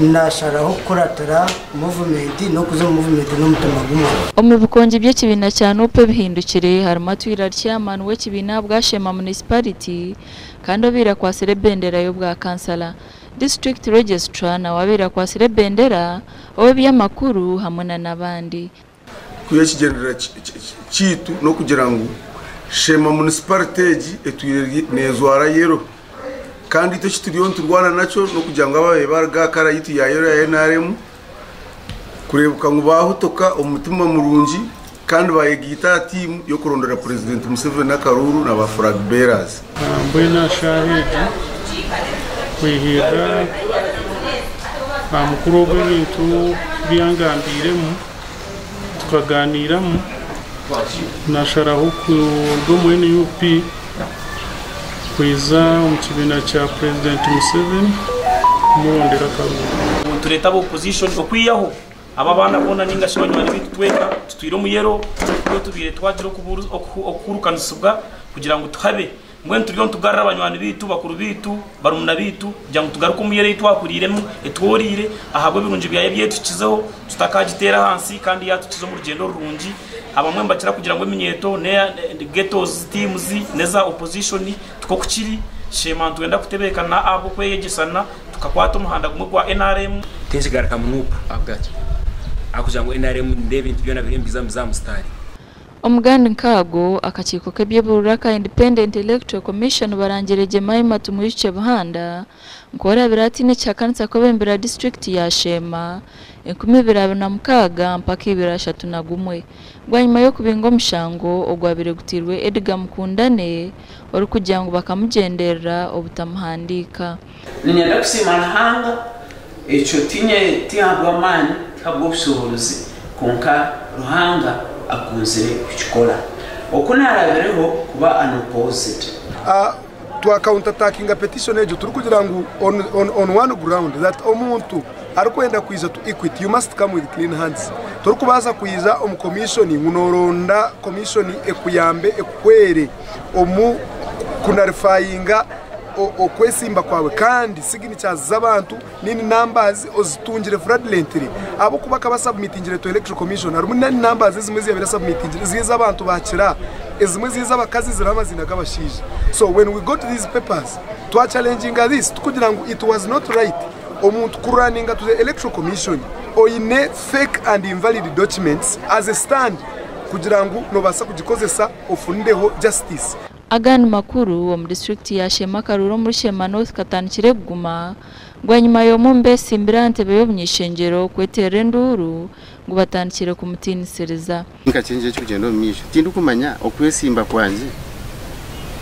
nasharaho kuratara movement no kuzo movement no mutama gumwe omubukonje bye kibina cyane upe bihindukire harimo twira chairman we kibina bwashema municipality kandi obira kwa serebendera yo bwa kansala district registrar na wabira kwa serebendera obiya makuru hamuna nabandi kuye kigendera kitu no kugira ngo shema municipality etuyere nezwara yero kandi ito kituriyon turwana naco no kugira ngo abaye baragakara yitu yayero ya NRM kurebuka ngo bahutoka umutima murungi kandi bayegita team yo kurondera president Museveni na Karuru na ba flag bearers mbona shahidi kwihira amukuru w'ibintu byangambiremo tukaganiramo nasharaho ku rw'umwe UP kwiza umukibina cya president Museveni murondera Karuru tureta abo opposition okwiyaho aba bana bona ninga shibanywa bitweka tutwiro muyero cyo tubire twagire okurukanusubwa kugira ngo tuhabe mwen turiyo tugarra abanywani bitu bakuru bitu barumuna bitu kugira ngo tugaruke muyere itwakuriremo etworire ahabwe birunji byaye byetukizeho tutakagitera hansi kandi yatukizo mu rugendo runji abamwe mbakira kugira ngo iminyeto ne ghettos teams neza opposition tukokukiri shema twenda kutebekana abo kweyegesana tukakwata umuhanda gumwe kwa NRM tenzigaraka munupu abgacha akugira ngo NRM ndebe ibintu byona birembiza muzamustari omuganda nkago akakiko kebyeburaka Independent Electoral Commission barangereje mayima tumuyice buhanda nkora biratine cyakanitsa ko bembera district ya Shema 2026 mpaka 2031 gwanyuma yo kubingo mushango ogwabire gutirwe Edgar Mukundane wari kugira ngo bakamugendera obutamuhandika ninyenda kusimana hanga echo tinye tihabwa mani kabwo busohoruzi konka ruhanga akunze kuchikola okunarabereho kuba unopposed to counter attacking a petition ejo turi kugira ngo on one ground that omuntu arikwenda kwiza to equity you must come with clean hands turi kubaza kwiza commission ngunoronda commission ekuyambe ekwere omu kunarifyinga okwesimba kwawe kandi signatures z'abantu nini numbers ozitungire fraudulently abo kubaka basubmitingire to electoral commission ari munani numbers zimwe zibera submitingire ziza abantu bakira ezimwe ziza bakazi ziramazina gabashije so when we got these papers to challenging this kugira ngo it was not right omuntu kuraninga to the electoral commission oine fake and invalid documents as a stand kugira ngo no basa kugikozesa ofundeho justice agani makuru wo mu district ya Shema Karuru muri Shema North katanikire guma gwanyuma yo mumbe simbirante beyo myishengero kwetere nduru ngo batanikire ku mutinisereza nkacenje cyugendo myisho tindu kumanya okwesimba kwanje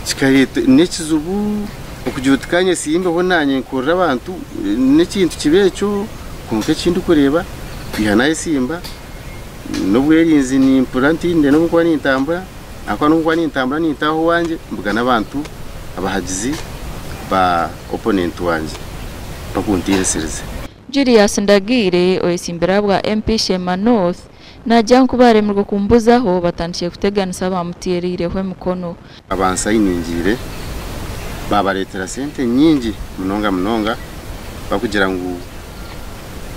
kikayete nekizubu okujutikanye simba bonanye nkorra abantu nekintu kibecho kumke kindu kureba bihanaye simba nobwerinzi ni implantinde no kwa nintambura akwana ngwa nintambura nintaho wanje mbuga nabantu abahagizi ba opponent wanje bakuntiresereze Julius Ndagire oyisimbira bwa MP Shema North najya kubaremerwa kumbuzaho batandiye kuteganisa bamutirireho mukono abansayiningire babaretera sente nyingi munonga bakugira ngo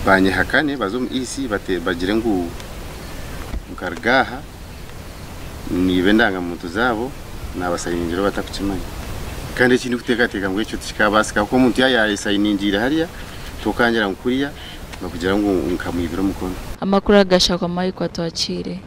banyehakane bazom isi bagire ngo mukargaha nibe ndangamuntu zabo nabasayiningiro batakukimanya kandi ikintu kutekateka ngo icyo tikabasika ko umuntu yayisayiningire hariya tukangira nkuriya bakugira ngo nkamwibira mukono amakuru agashaka mayiko atwakire